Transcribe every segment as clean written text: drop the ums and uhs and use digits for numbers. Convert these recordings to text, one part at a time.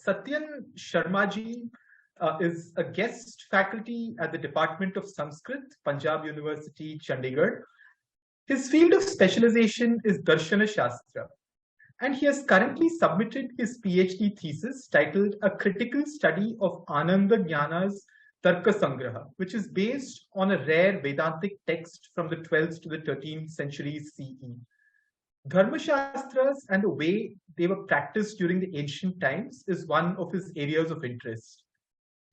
Satyan Sharma ji is a guest faculty at the Department of Sanskrit, Punjab University, Chandigarh. His field of specialization is Dharmaśāstra, and he has currently submitted his PhD thesis titled A Critical Study of Ananda Jnana's Tarka Sangraha, which is based on a rare Vedantic text from the 12th to the 13th centuries CE. Dharmaśāstras and the way they were practiced during the ancient times is one of his areas of interest,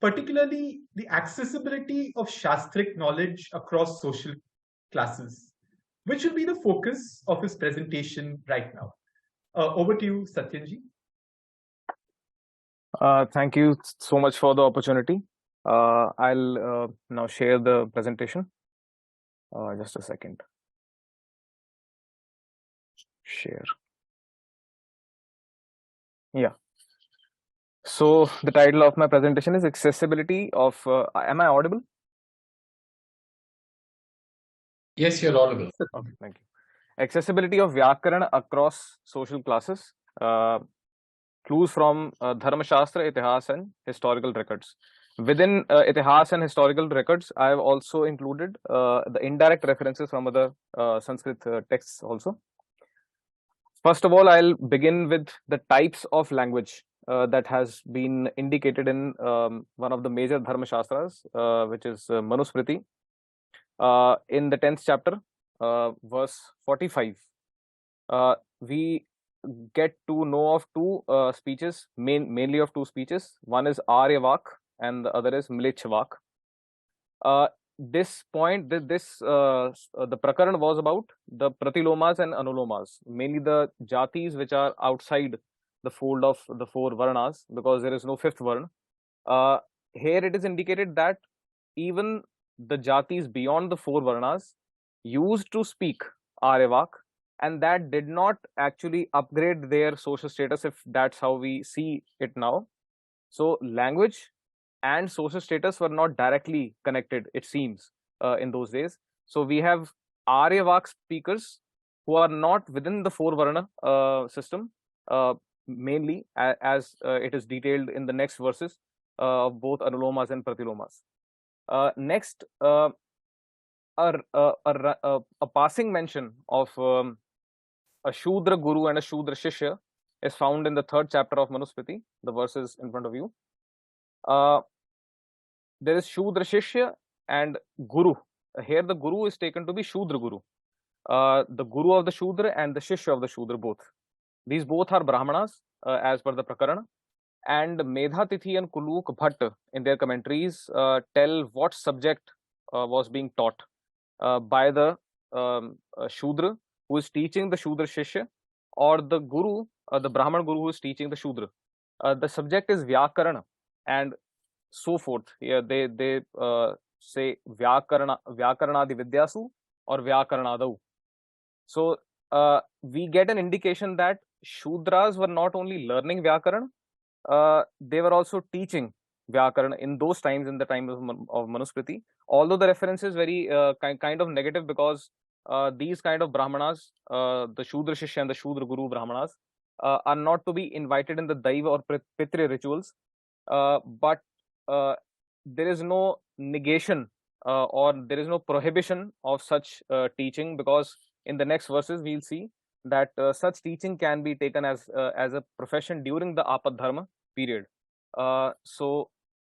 particularly the accessibility of Shastric knowledge across social classes, which will be the focus of his presentation right now. Over to you, Satyanji. Thank you so much for the opportunity. I'll now share the presentation. Just a second. Share. Yeah. So the title of my presentation is Accessibility of. Am I audible? Yes, you're audible. Okay, thank you. Accessibility of Vyākaraṇa across social classes. Clues from Dharmaśāstra, Itihāsa, and historical records. Within Itihāsa and historical records, I have also included the indirect references from other Sanskrit texts also. First of all, I'll begin with the types of language that has been indicated in one of the major Dharmaśāstras, which is Manusmriti. In the 10th chapter, verse 45, we get to know of two speeches, mainly of two speeches. One is Aryavak and the other is Mlechavak. This point, the Prakaran was about the Pratilomas and Anulomas, mainly the Jatis which are outside the fold of the four Varnas, because there is no fifth Varna. Here it is indicated that even the Jatis beyond the four Varnas used to speak Aryavak, and that did not actually upgrade their social status, if that's how we see it now. So language and social status were not directly connected, it seems, in those days. So we have Aryavak speakers who are not within the four Varna system, mainly as it is detailed in the next verses of both Anulomas and Pratilomas. Next, a passing mention of a Shudra Guru and a Shudra Shishya is found in the 3rd chapter of Manusmriti, the verses in front of you. There is Shudra Shishya and Guru. Here the Guru is taken to be Shudra Guru. The Guru of the Shudra and the Shishya of the Shudra, both. These both are Brahmanas as per the Prakarana. And Medhatithi and Kuluk Bhatt in their commentaries tell what subject was being taught by the Shudra who is teaching the Shudra Shishya, or the Guru, the Brahman Guru who is teaching the Shudra. The subject is Vyākaraṇa and so forth. Here they say Vyākaraṇādi Vidyasu or Vyākaraṇādau. So we get an indication that Shudras were not only learning Vyākarana, they were also teaching Vyākarana in those times, in the time of Manusmriti. Although the reference is very kind of negative, because these kind of Brahmanas, the Shudra Shishya and the Shudra Guru Brahmanas, are not to be invited in the Daiva or Pitri rituals. But there is no negation or there is no prohibition of such teaching, because in the next verses we'll see that such teaching can be taken as a profession during the Apad Dharma period. So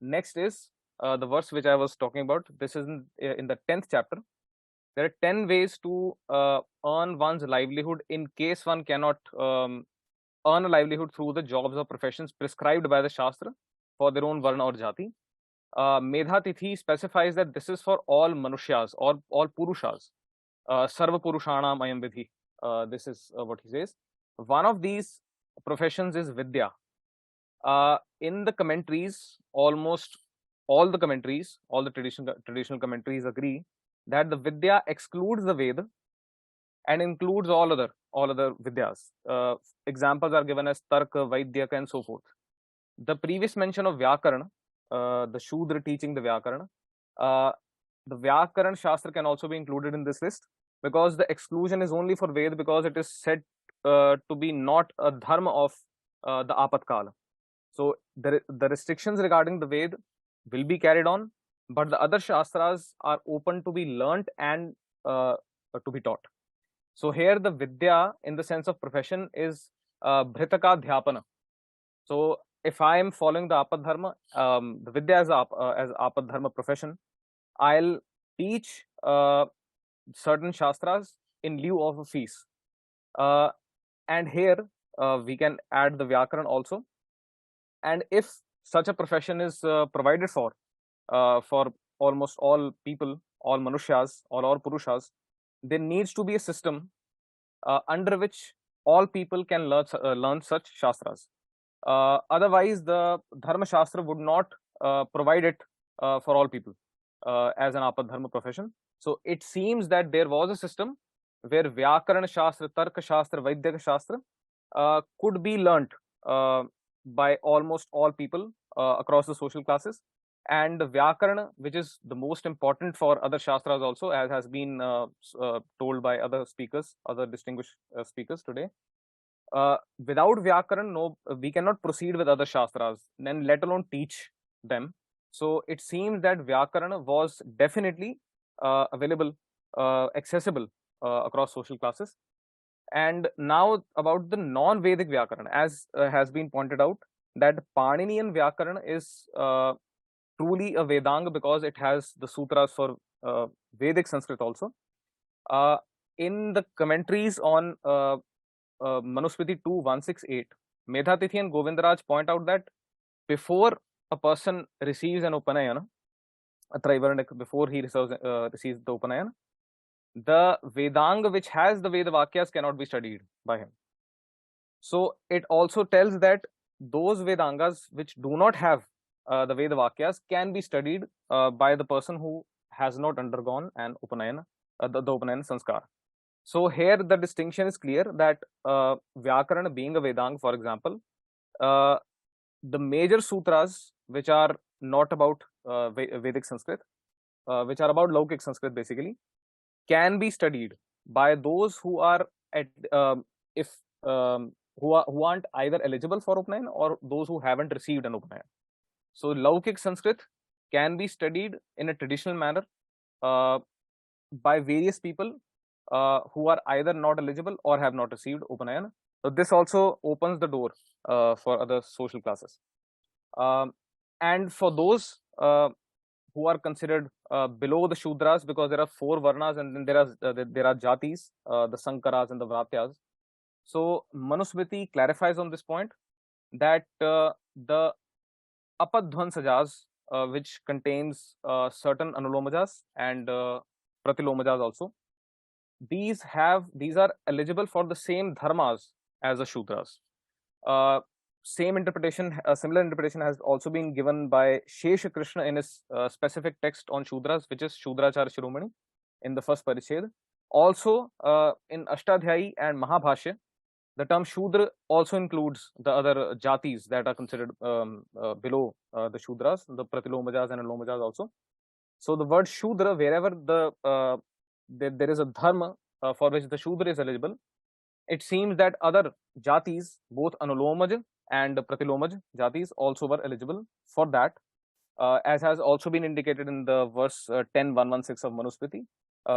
next is the verse which I was talking about. This is in the 10th chapter. There are 10 ways to earn one's livelihood in case one cannot earn a livelihood through the jobs or professions prescribed by the Shastra for their own Varna or Jati. Medhatithi specifies that this is for all Manushyas or all Purushas. Sarva Purushanam Ayam Vidhi. This is what he says. One of these professions is Vidya. In the commentaries, almost all the commentaries, all the traditional commentaries agree that the Vidya excludes the Veda and includes all other Vidyas. Examples are given as Tarka, Vaidyaka, and so forth. The previous mention of Vyākarana, the Shudra teaching the Vyākarana, the Vyākarana Shastra can also be included in this list, because the exclusion is only for Veda, because it is said to be not a dharma of the Apatkala. So the restrictions regarding the Ved will be carried on, but the other Shastras are open to be learnt and to be taught. So here the Vidya in the sense of profession is Bhritaka Dhyapana. So if I am following the Apadharma, the Vidya as Apadharma profession, I'll teach certain Shastras in lieu of a fees. And here we can add the Vyākaraṇa also. And if such a profession is provided for almost all people, all Manushyas, all Purushas, there needs to be a system under which all people can learn such Shastras. Otherwise, the Dharmaśāstra would not provide it for all people as an Apadharma profession. So it seems that there was a system where Vyākaraṇa Shastra, Tarka Shastra, Vaidika Shastra could be learnt by almost all people across the social classes. And the Vyākaraṇa, which is the most important for other Shastras also, as has been told by other speakers, other distinguished speakers today. Without Vyākaraṇa, we cannot proceed with other Shastras, then let alone teach them. So it seems that Vyākaraṇa was definitely available, accessible across social classes. And now about the non-Vedic Vyākaraṇa, as has been pointed out, that Paninian Vyākaraṇa is truly a Vedanga because it has the sutras for Vedic Sanskrit also. In the commentaries on Manusmriti 2.168, Medhatithi and Govindaraj point out that before a person receives an Upanayana, a Trivarnik, before he receives the Upanayana, the Vedanga which has the Veda Vakyas cannot be studied by him. So it also tells that those Vedangas which do not have the Veda Vakyas can be studied by the person who has not undergone an Upanayana, the Upanayana Sanskar. So here the distinction is clear that Vyākaraṇa being a Vedanga, for example, the major sutras which are not about Vedic Sanskrit, which are about Laukik Sanskrit basically, can be studied by those who are who aren't either eligible for Upanayana or those who haven't received an Upanayana. So Laukik Sanskrit can be studied in a traditional manner by various people who are either not eligible or have not received Upanayana. So this also opens the door for other social classes. And for those who are considered below the Shudras, because there are 4 Varnas and then there are Jatis, the Sankaras and the Vratyas. So Manusmriti clarifies on this point that the Apadhvansajas, which contains certain Anulomajas and Pratilomajas also, these are eligible for the same dharmas as the Shudras. Same interpretation, a similar interpretation has also been given by Shesha Krishna in his specific text on Shudras, which is Shudrachara Shiromani in the first Pariched. Also in Ashtadhyayi and Mahabhashya, the term Shudra also includes the other Jatis that are considered below the Shudras, the Pratilomajas and Alomajas also. So the word Shudra, wherever there is a dharma for which the Shudra is eligible, it seems that other Jatis, both Anulomaj and Pratilomaj Jatis, also were eligible for that, as has also been indicated in the verse 10.116 of Manusmriti,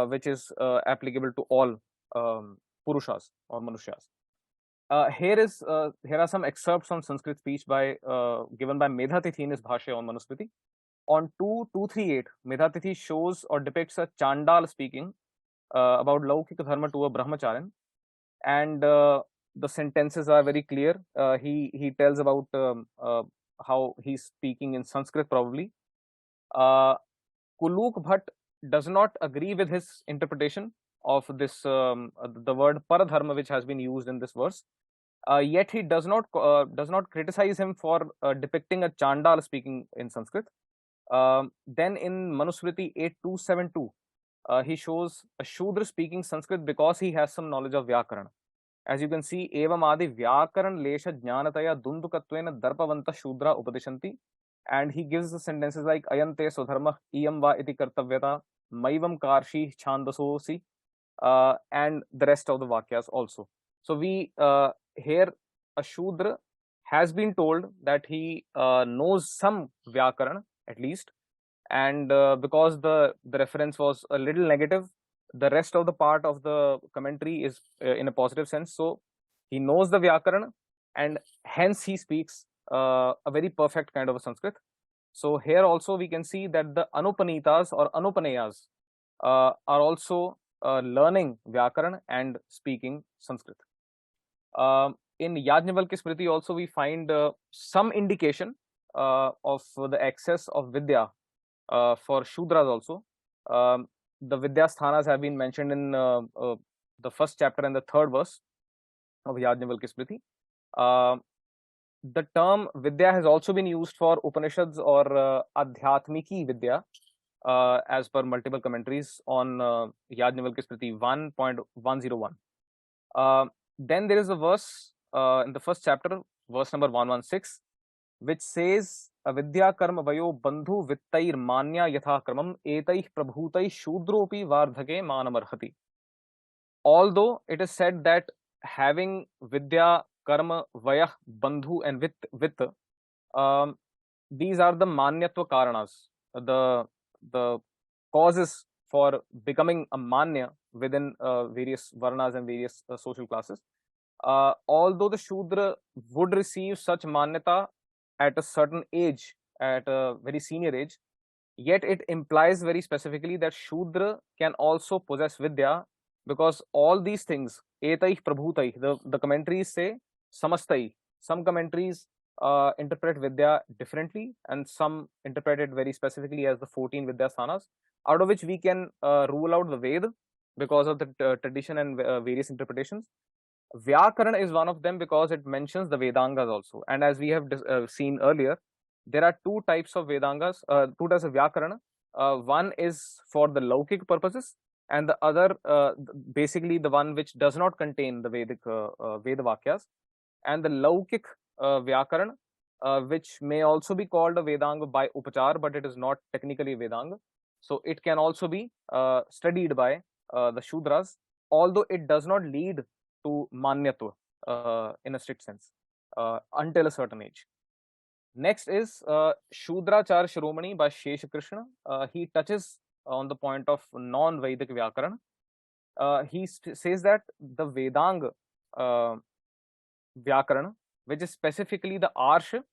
which is applicable to all Purushas or Manushyas. Here are some excerpts on Sanskrit speech given by Medhatithi in his Bhashya on Manusmriti. On 2.238, Medhatithi shows or depicts a Chandal speaking about Laukika Dharma to a Brahmacharin, and the sentences are very clear. He tells about how he's speaking in Sanskrit probably. Kuluk Bhatt does not agree with his interpretation of this the word Paradharma which has been used in this verse. Yet he does not criticize him for depicting a Chandal speaking in Sanskrit. Then in Manusmriti 8.272, he shows a Shudra speaking Sanskrit because he has some knowledge of Vyākaraṇa. As you can see, evam adi Vyākaraṇ lesha jnanataya dundukatvena darpavanta Shudra upadishanti, and he gives the sentences like ayante swadharma iyam va iti kartavyata maivam karshi chandasosi, and the rest of the Vakyas also. So we here a Shudra has been told that he knows some Vyākaraṇa at least, and because the reference was a little negative, the rest of the part of the commentary is in a positive sense. So he knows the Vyākaraṇa, and hence he speaks a very perfect kind of a Sanskrit. So here also we can see that the Anupanitas or Anupaneyas are also learning Vyākaraṇa and speaking Sanskrit. In Yajnavalkya Smriti also we find some indication of the excess of Vidya for Shudras also. The Vidya Sthanas have been mentioned in the first chapter and the third verse of Yajnavalkya Smriti. The term Vidya has also been used for Upanishads or Adhyatmiki Vidya as per multiple commentaries on Yajnavalkya Smriti 1.101. Then there is a verse in the first chapter, verse number 116, which says Avidya karma vayo bandhu vittair manya yatha kramam etaih prabhutai shudropi vardhake manamarhati. Although it is said that having Vidya, Karma, Vayah, Bandhu, and Vitta, these are the Manyatva Karanas, the causes for becoming a Manya within various Varnas and various social classes. Although the Shudra would receive such Manyata at a certain age, at a very senior age, yet it implies very specifically that Shudra can also possess Vidya, because all these things, Etaih Prabhutai, the commentaries say Samastai. Some commentaries interpret Vidya differently, and some interpret it very specifically as the 14 Vidya Sthanas, out of which we can rule out the Veda because of the tradition and various interpretations. Vyākaraṇa is one of them because it mentions the Vedangas also. And as we have seen earlier, there are two types of Vedangas, two types of Vyākaraṇa. One is for the Laukik purposes, and the other, basically the one which does not contain the Vedic Veda Vakyas. And the Laukik Vyākaraṇa, which may also be called a Vedanga by Upachar, but it is not technically a Vedanga. So it can also be studied by the Shudras, although it does not lead to Manyatva in a strict sense until a certain age. Next is Shudrachar Shiromani by Shesha Krishna. He touches on the point of non-Vedic Vyākaraṇa. He says that the Vedanga Vyākaraṇa, which is specifically the Arsha,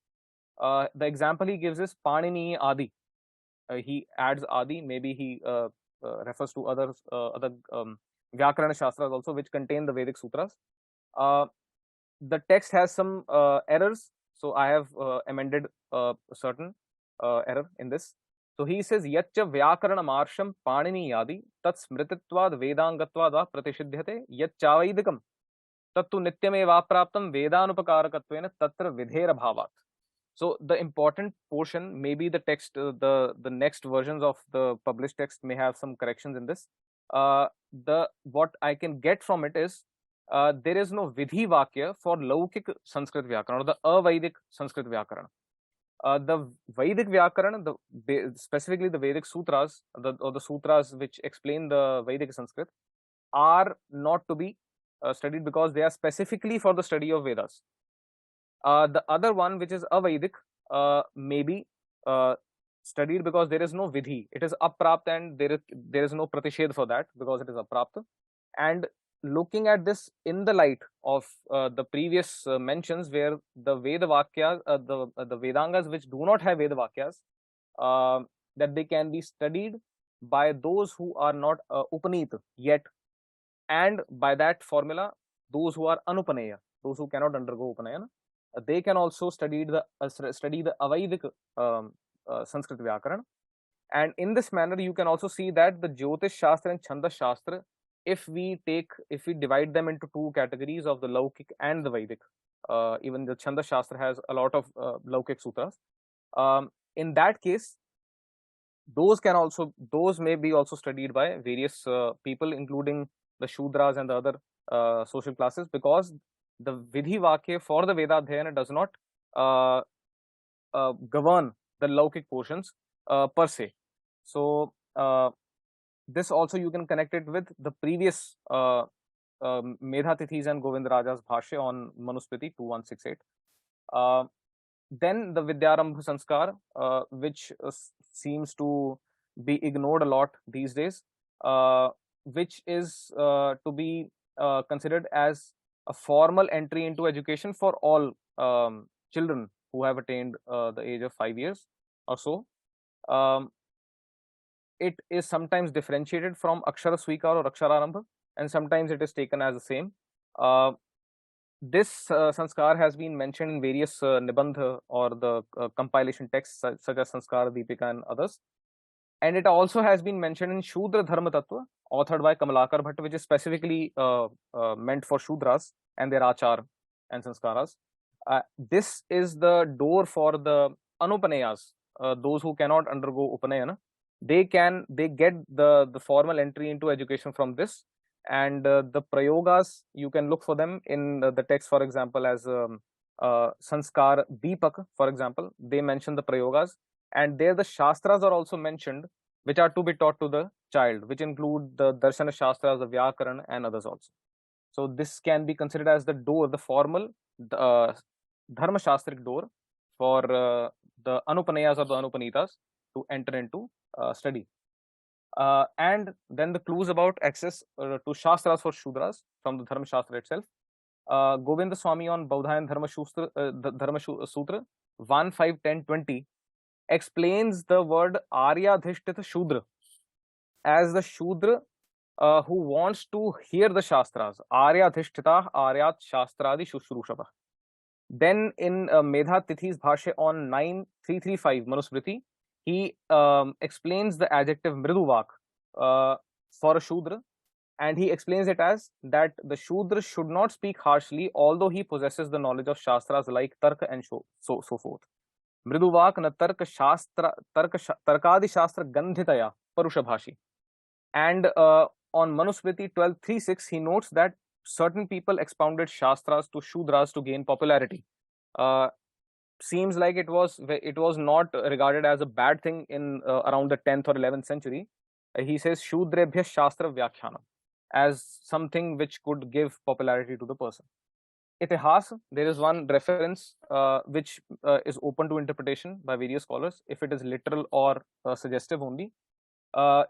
the example he gives is Panini Adi. He adds Adi, maybe he refers to other Vyākarana Shastras also, which contain the Vedic Sutras. The text has some errors, so I have amended a certain error in this. So he says, Yaccha Vyākarana Marsham Panini Adi Tat Smrititvad Vedangatvad Pratishidhyate Yacchavaidikam Tattu Nityameva Praptam Vedanupakarakattvena Tatra Vidhera Bhavat. So the important portion, maybe the text, the next versions of the published text may have some corrections in this. What I can get from it is there is no Vidhi Vakya for Laukik Sanskrit Vyākarana or the Avaidik Sanskrit Vyākarana. The Vedic Vyākarana, specifically the Vedic Sutras, or the Sutras which explain the Vedic Sanskrit, are not to be studied because they are specifically for the study of Vedas. The other one, which is Avaidik, may be studied because there is no Vidhi. It is Aprapta, and there is no Pratishedh for that because it is Aprapta. And looking at this in the light of the previous mentions, where the Veda Vakyas, the Vedangas which do not have Veda Vakyas, that they can be studied by those who are not Upanita yet, and by that formula, those who are Anupaneya, those who cannot undergo Upanayana, they can also study the Avaidik Sanskrit Vyākarana. And in this manner, you can also see that the Jyotish Shastra and Chandas Shastra, if we divide them into two categories of the Laukik and the Vedic, even the Chandas Shastra has a lot of Laukik Sutras. In that case, those may be also studied by various people, including the Shudras and the other social classes, because the Vidhi Vakya for the Vedadhyayana does not govern the Laukik portions per se. So this also you can connect it with the previous Medhatithis and Govindaraja's Bhashya on Manusmriti 2168. Then the Vidyarambha Sanskar, which seems to be ignored a lot these days, which is to be considered as a formal entry into education for all children who have attained the age of 5 years or so. It is sometimes differentiated from Akshara Swikar or Akshararambha, and sometimes it is taken as the same. This sanskar has been mentioned in various nibandha or the compilation texts such as Sanskara Deepika and others. And it also has been mentioned in Shudra Dharma Tattva, authored by Kamalakar Bhatt, which is specifically meant for Shudras and their achar and sanskaras. This is the door for the anupanayas, those who cannot undergo upanayana. They get the formal entry into education from this. And the prayogas, you can look for them in the text, for example, as Sanskar Deepak, for example. They mention the prayogas, and there the shastras are also mentioned, which are to be taught to the child, which include the Darshana Shastras, the Vyākaraṇa, and others also. So this can be considered as the door, the formal Dharmaśāstric door for the Anupanayas or the Anupanitas to enter into study. And then the clues about access to Shastras for Shudras from the Dharmaśāstra itself. Govinda Swami on Baudhayan Dharma Sutra 1, 5, 10, 20 explains the word Aryadhishtita Shudra as the Shudra who wants to hear the Shastras. Aryadhishtita Aryat Shastradi Shushrushava. Then in Medha Tithi's Bhashya on 9.335 Manusmriti, he explains the adjective Mriduvak for a Shudra, and he explains it as that the Shudra should not speak harshly, although he possesses the knowledge of Shastras like Tarka and so forth. Mriduvak na Tarka Tarkadi Shastra Gandhitaya Parushabhashi. And on Manusmriti 12.3.6, he notes that certain people expounded Shastras to Shudras to gain popularity. Seems like it was not regarded as a bad thing in around the 10th or 11th century. He says Shudrebhya Shastra Vyākyaṇam as something which could give popularity to the person. Itihāsa, there is one reference which is open to interpretation by various scholars, if it is literal or suggestive only.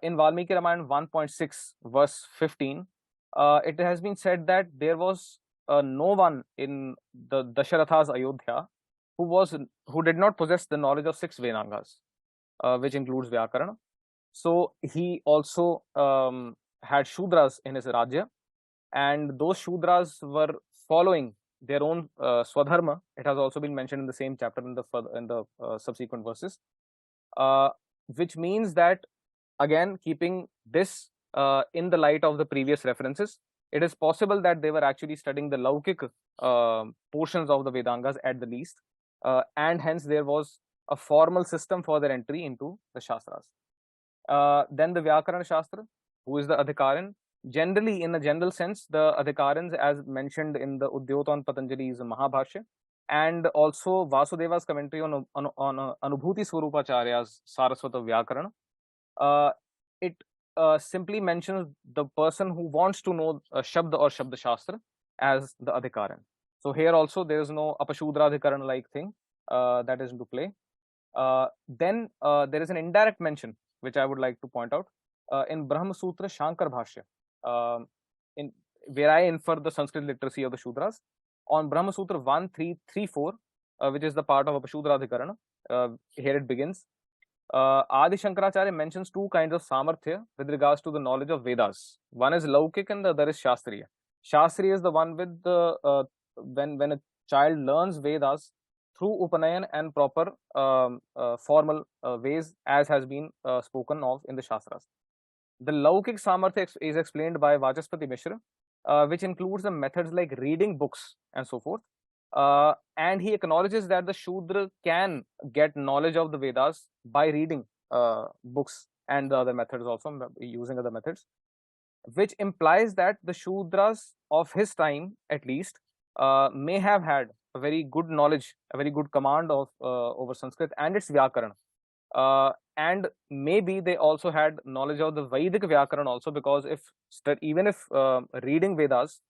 In Valmiki Ramayana 1.6 verse 15, it has been said that there was no one in the Dasharatha's Ayodhya who did not possess the knowledge of 6 Vedangas, which includes Vyākaraṇa. So he also had Shudras in his Rajya, and those Shudras were following their own Swadharma. It has also been mentioned in the same chapter in the subsequent verses, which means that, again, keeping this in the light of the previous references, it is possible that they were actually studying the Laukik portions of the Vedangas at the least, and hence there was a formal system for their entry into the Shastras. Then the Vyākaraṇa Shastra, who is the Adhikaran. Generally, in a general sense, the Adhikarans, as mentioned in the Udyotan Patanjali's Mahabhashya, and also Vasudeva's commentary on Anubhuti Swarupacharya's Saraswata Vyākarana, it simply mentions the person who wants to know Shabda or Shabda Shastra as the Adhikaran. So here also there is no Apashudra Adhikaran like thing that is into play. Then there is an indirect mention which I would like to point out in Brahma Sutra Shankar Bhashya, where I infer the Sanskrit literacy of the Shudras. On Brahma Sutra 1.3.3.4, which is the part of Apashudra Adhikaran, here it begins. Adi Shankaracharya mentions 2 kinds of samarthya with regards to the knowledge of Vedas. One is Laukik and the other is Shastriya. Shastriya is the one with the when a child learns Vedas through Upanayan and proper formal ways, as has been spoken of in the Shastras. The Laukik samarthya is explained by Vachaspati Mishra, which includes the methods like reading books and so forth. And he acknowledges that the Shudra can get knowledge of the Vedas by reading books and the other methods also, using other methods, which implies that the Shudras of his time, at least, may have had a very good knowledge, a very good command of over Sanskrit and its Vyākarana. And maybe they also had knowledge of the Vedic Vyākarana also, because even if reading Vedas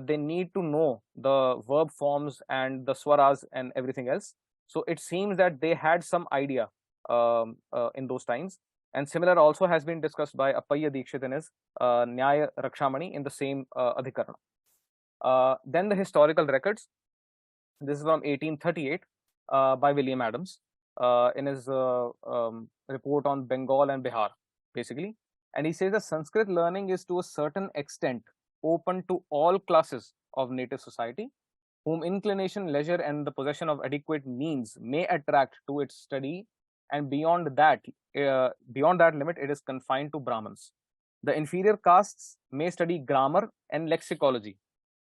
they need to know the verb forms and the swaras and everything else. So it seems that they had some idea in those times. And similar also has been discussed by Appaya Dikshit in his Nyaya Rakshamani in the same Adhikarana. Then the historical records. This is from 1838 by William Adams in his report on Bengal and Bihar, basically. And he says that Sanskrit learning is to a certain extent open to all classes of native society, whom inclination, leisure, and the possession of adequate means may attract to its study, and beyond that limit, it is confined to Brahmins. The inferior castes may study grammar and lexicology,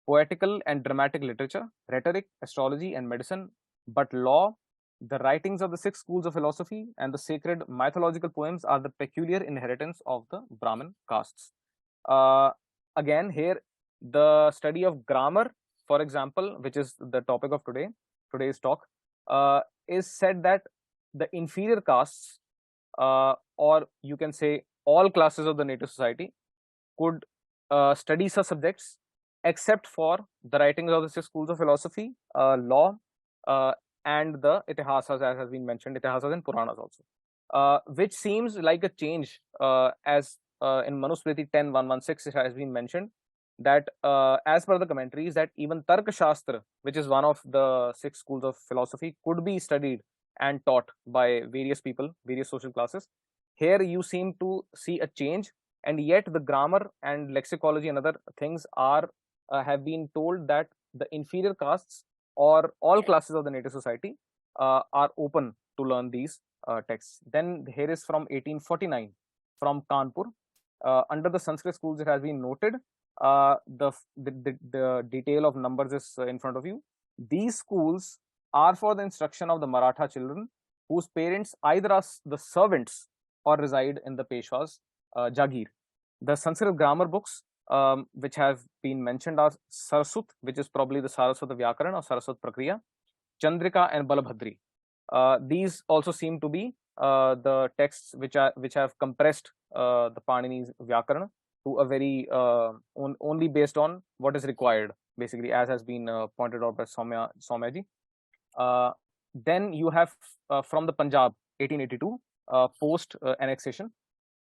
poetical and dramatic literature, rhetoric, astrology, and medicine, but law, the writings of the 6 schools of philosophy, and the sacred mythological poems are the peculiar inheritance of the Brahmin castes. Again, here, the study of grammar, for example, which is the topic of today's talk, is said that the inferior castes, or you can say all classes of the native society, could study such subjects except for the writings of the 6 schools of philosophy, law, and the Itihāsas, as has been mentioned, Itihāsas and Puranas also, which seems like a change, as in Manusmriti 10.116 it has been mentioned that as per the commentaries, that even Tarkashastra, which is one of the 6 schools of philosophy, could be studied and taught by various people, various social classes. Here you seem to see a change, and yet the grammar and lexicology and other things are have been told that the inferior castes or all classes of the native society are open to learn these texts. Then here is from 1849 from Kanpur. Under the Sanskrit schools, it has been noted, the detail of numbers is in front of you. These schools are for the instruction of the Maratha children whose parents either are the servants or reside in the Peshwa's Jagir. The Sanskrit grammar books which have been mentioned are Sarasut, which is probably the Saraswat Vyākaraṇa or Saraswat Prakriya, Chandrika, and Balabhadri. These also seem to be the texts which have compressed the Panini's Vyākaraṇa to a very only based on what is required, basically, as has been pointed out by Soumyaji. Then you have from the Punjab 1882 post annexation.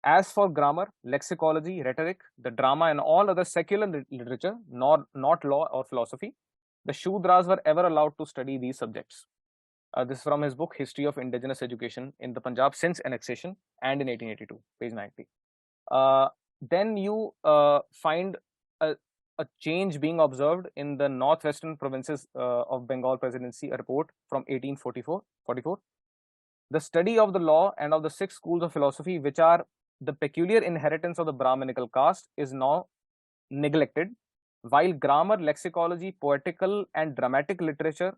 As for grammar, lexicology, rhetoric, the drama, and all other secular literature, not law or philosophy, the Shudras were ever allowed to study these subjects. This is from his book History of Indigenous Education in the Punjab since annexation and in 1882, page 90. Then you find a change being observed in the northwestern provinces of Bengal Presidency, a report from 1844. The study of the law and of the 6 schools of philosophy, which are the peculiar inheritance of the Brahminical caste, is now neglected, while grammar, lexicology, poetical and dramatic literature,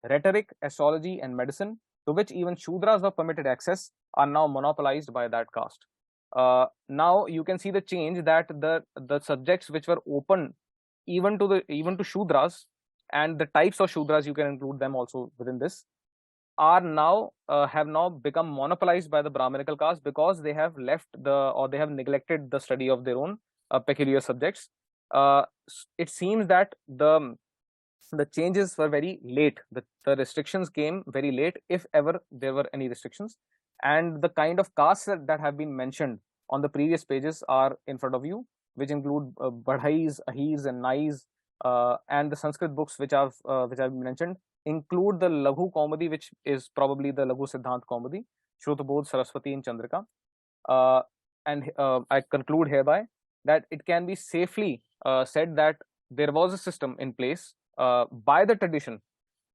rhetoric, astrology, and medicine, to which even Shudras were permitted access, are now monopolized by that caste. Now you can see the change, that the subjects which were open even to Shudras, and the types of Shudras, you can include them also within this, are now have now become monopolized by the Brahminical caste, because they have they have neglected the study of their own peculiar subjects. It seems that the changes were very late. The restrictions came very late, if ever there were any restrictions, and the kind of castes that have been mentioned on the previous pages are in front of you, which include Badhais, Ahirs, and Nais, and the Sanskrit books which have been mentioned include the Laghu Kaumudi, which is probably the Laghu Siddhant Kaumudi, Shrutabodh, Saraswati, and Chandrika. And I conclude hereby that it can be safely said that there was a system in place by the tradition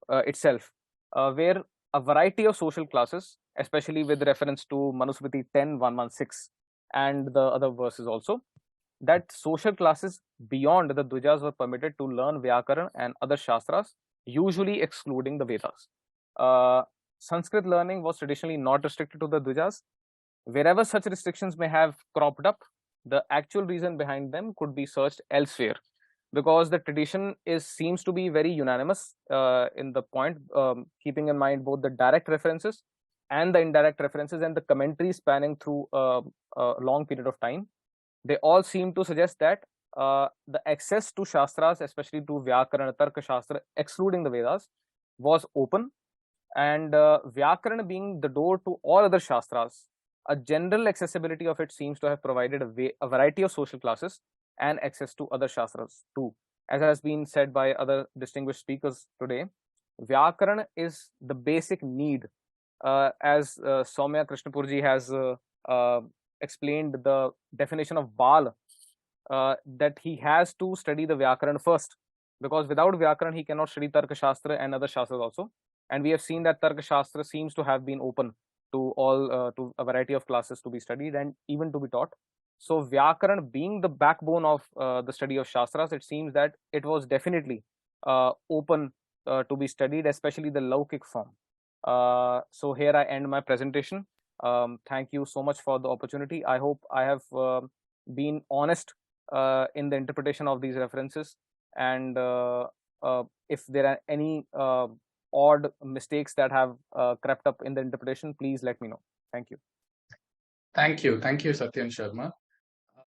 itself, where a variety of social classes, especially with reference to Manusmriti 10.116 and the other verses also, that social classes beyond the Dvijas were permitted to learn Vyākaraṇa and other Shastras, usually excluding the Vedas. Sanskrit learning was traditionally not restricted to the Dvijas. Wherever such restrictions may have cropped up, the actual reason behind them could be searched elsewhere, because the tradition seems to be very unanimous in the point, keeping in mind both the direct references and the indirect references and the commentary spanning through a long period of time. They all seem to suggest that the access to Shastras, especially to Vyākaraṇa, Tarkashastra, excluding the Vedas, was open. And Vyākaraṇa being the door to all other Shastras, a general accessibility of it seems to have provided a variety of social classes and access to other Shastras too. As has been said by other distinguished speakers today, Vyākaraṇa is the basic need. As Soumya Krishnapurji has explained the definition of Bal, that he has to study the Vyākaraṇa first, because without Vyākaraṇa he cannot study Tarkashastra and other Shastras also. And we have seen that Tarkashastra seems to have been open to all to a variety of classes to be studied and even to be taught. So Vyākaraṇa being the backbone of the study of Shastras, it seems that it was definitely open to be studied, especially the Laukik form. So here I end my presentation. Thank you so much for the opportunity. I hope I have been honest in the interpretation of these references, and if there are any odd mistakes that have crept up in the interpretation, please let me know. Thank you. Thank you, Satyan Sharma.